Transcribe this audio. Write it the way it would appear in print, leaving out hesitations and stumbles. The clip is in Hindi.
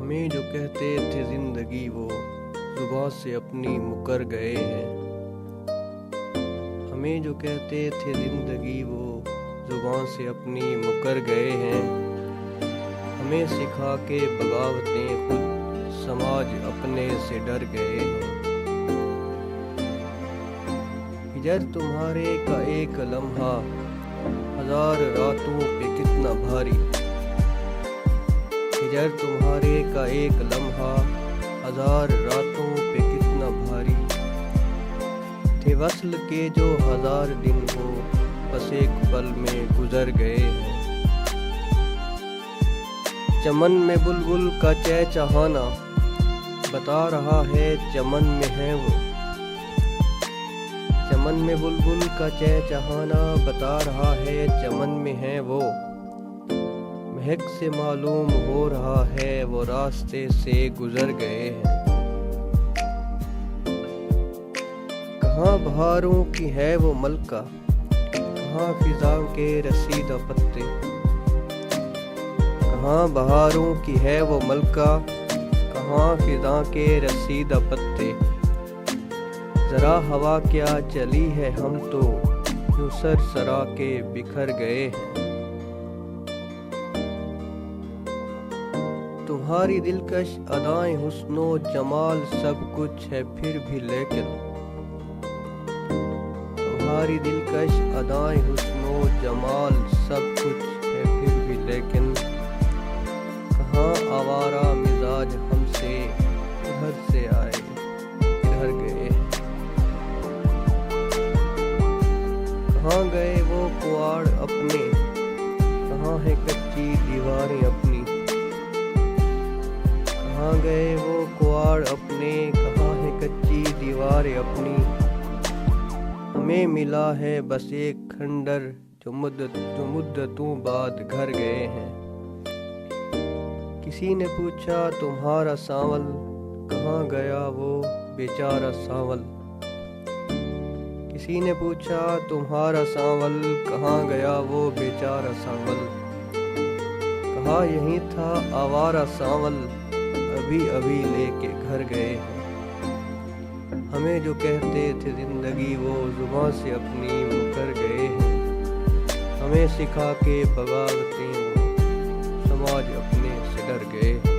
हमें जो कहते थे जिंदगी वो जुबां से अपनी मुकर गए हैं। हमें जो कहते थे जिंदगी वो जुबां से अपनी मुकर गए हैं। हमें सिखा के बगावतें खुद समाज अपने से डर गए हैं। हिजर तुम्हारे का एक लम्हा हजार रातों पे कितना भारी। हिजर तुम्हारे का एक लम्हा हजार रातों पे कितना भारी। थे वस्ल के जो हजार दिन वो बस एक पल में गुजर गए हैं। चमन में बुलबुल का चहचहाना बता रहा है चमन में है वो। चमन में बुलबुल का चहचहाना बता रहा है चमन में है वो। महक से मालूम हो रहा है वो रास्ते से गुजर गए हैं। कहाँ बहारों की है वो मलका, कहाँ फिजा के रसीदा पत्ते। कहाँ बहारों की है वो मलका, कहाँ फिजा के रसीदा पत्ते। जरा हवा क्या चली है हम तो यूं सरसरा के बिखर गए हैं। तुम्हारी दिलकश अदाएं हुस्नो जमाल सब कुछ है फिर भी लेकिन। तुम्हारी दिलकश अदाएं हुस्नो जमाल सब कुछ है फिर भी लेकिन। कहाँ आवारा मिजाज हमसे उधर से आए इधर गए। कहाँ गए वो कुआड़ अपने, कहाँ है कच्ची दीवारें अपनी। कहाँ गए वो कुआड़ अपने, कहाँ है कच्ची दीवारें अपनी। हमें मिला है बस एक खंडर जो मुद्दतों बाद घर गए हैं। किसी ने पूछा तुम्हारा सांवल कहाँ गया वो बेचारा सांवल। किसी ने पूछा तुम्हारा सांवल कहाँ गया वो बेचारा सांवल। कहा यही था आवारा सांवल अभी अभी लेके घर गए हैं। हमें जो कहते थे जिंदगी वो जुबां से अपनी मुकर गए हैं। हमें सिखा के बगावतें वो समाज अपने से डर गए हैं।